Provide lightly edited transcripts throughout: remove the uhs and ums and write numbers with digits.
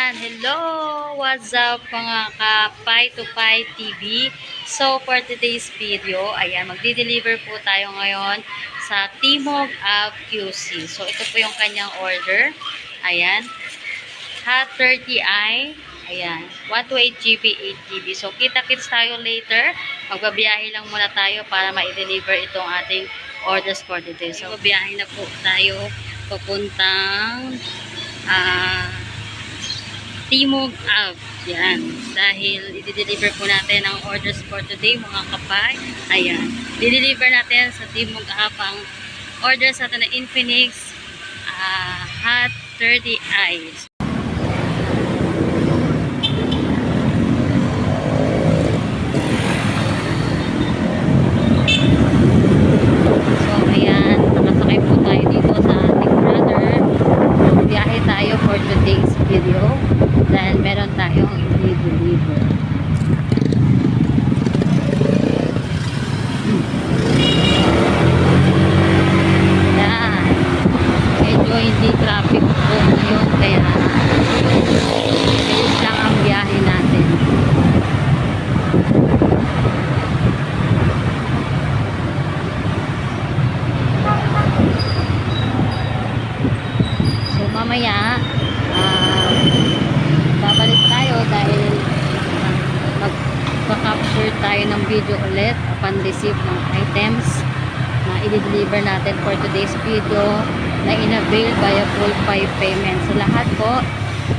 Hello! What's up mga ka-Pi to Pi TV? So, for today's video, magdi-deliver po tayo ngayon sa Timog Ave QC. So, ito po yung kanyang order. Ayan. Hot 30i. Ayan. 128GB, 8GB. So, kita-kits tayo later. Magbabiyahe lang muna tayo para ma-deliver itong ating orders for today. So, magbabiyahe na po tayo papuntang Timog Ave. Yan. Dahil i-deliver po natin ang orders for today, mga kapay. Ayan. I-deliver natin sa Timog Ave ang orders natin na Infinix Hot 30i. So, ayan. Nakasakay po tayo dito sa ating brother. Biyahe tayo for today's video. Dahil meron tayong i-deliver. Yan. Medyo hindi traffic po ngayon. Kaya bilis lang ang biyahe natin. So mamaya babalik tayo dahil magpa-capture tayo ng video ulit upon receive ng items na i-deliver natin for today's video na in-avail via full Pi payment. So lahat po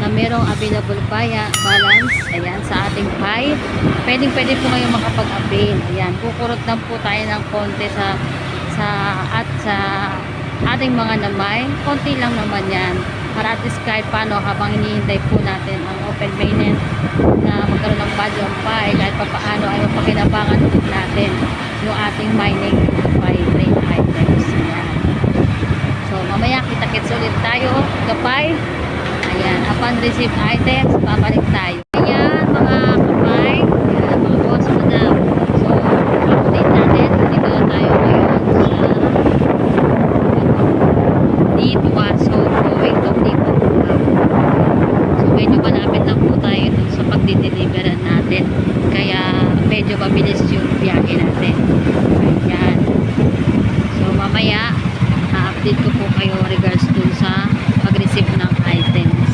na merong available balance, ayan, sa ating Pi, pwede po kayong makapag-avail. Ayan, kukurot lang po tayo ng konti sa ating mga namay. Konti lang naman yan. Para at least kahit paano habang hinihintay po natin ang open mainnet na magkaroon ng badge on Pi, kahit pa paano ay mapakinabangan ulit natin yung ating mining Pi trade items. Ayan. So mamaya kita-kits ulit tayo kapay. Ayan, upon receive items, babalik tayo. Ayan mga kapay, ayan, mga boss, madam. So update natin, dito na tayo ngayon sa Dituaso going to Timog Ave. So medyo malapit lang po tayo dun sa pagdideliveran natin. Kaya medyo mabilis yung biyahe natin. Ayan. So mamaya, update ko po kayo regards dun sa pag-receive ng items.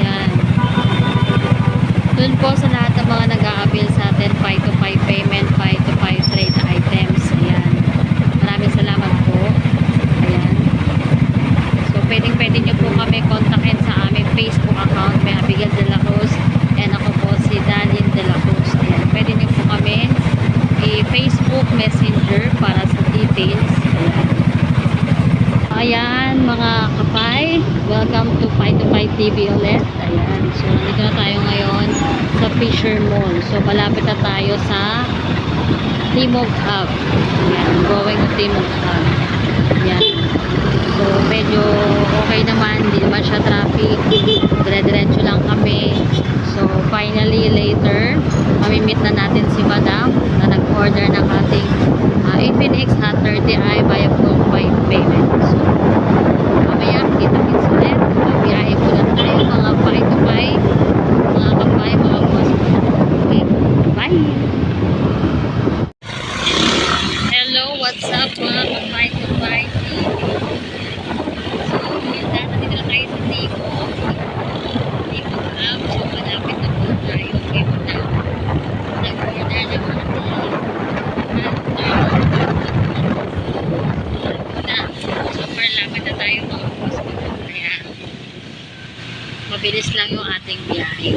Ayan. Dun po sa lahat ng mga nag-a-avail sa atin, Pi to Pi payment, Pi to Pi trade items. Ayan. Maraming salamat po. Ayan. So, pwede nyo po kami kontakin sa aming Facebook account. May Abigail de la Cruz. And ako po si Dalin de la Cruz. Ayan. Pwede nyo po kami i-Facebook Messenger para sa details. Ayan. Ayan, mga kapay. Welcome to Pi to Pi TV ulit. Ayan. So, nandito na tayo ngayon sa Fisher Mall. So, malapit na tayo sa Timog Ave. Ayan, going to Timog Ave. Ayan. So, medyo okay naman. Hindi naman siya traffic. Dire-diretso lang kami. So, finally, later, mamimit na natin si Madam na nag-order ng ating Infinix Hot 30i via full Pi payment. So, mamaya, kita-kits ulit. Mabiyahe po lang tayo, mga Pi to Pi. Mga kapay, mga boss. Okay, bye! What's up mga ka-Pi to Pi TV? So, yun na, nandito na tayo sa Timog Ave. So, malapit na po tayo. Okay po na. Nag-order na mga super lapit na tayo mga boss. Kaya, mabilis lang yung ating biyahe.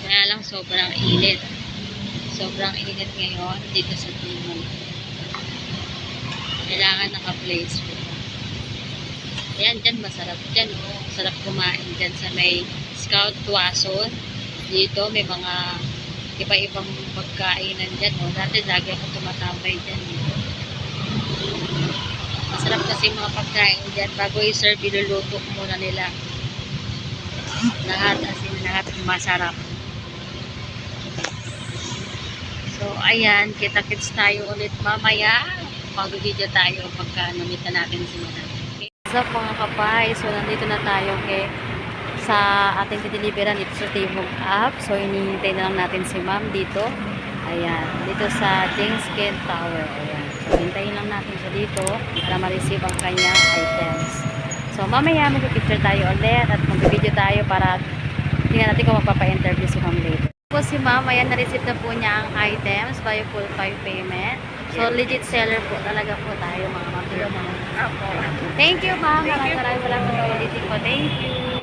Kaya lang sobrang init. Sobrang init ngayon dito sa Timog. Kailangan naka-place po. Ayan, dyan masarap dyan. Oh. Masarap kumain dyan sa may Scout Tuason. Dito may mga iba-ibang pagkainan dyan. Oh. Dati lagi ako tumatambay dyan. Masarap kasi mga pagkain dyan. Bago i-serve, iluluto muna nila. Lahat masarap. So, ayan, kita-kits tayo ulit mamaya. mag-video tayo pagka namit na natin si Madam. Okay. So mga kapay, so nandito na tayo sa ating deliveran dito sa Timog App. So hinihintay na lang natin si Ma'am dito. Ayan, dito sa James Kent Tower. Ayan. So hintayin lang natin siya dito para ma-receive ang kanyang items. So mamaya mag-picture tayo ulit at mag-video tayo para tingnan natin kung magpapa-interview si Ma'am later. Po si Ma'am, ayan, na-receive na po niya ang items via full 5 payment. So legit seller po talaga po tayo mga Ma'am. Thank you Ma'am. Maraming salamat po. Thank you.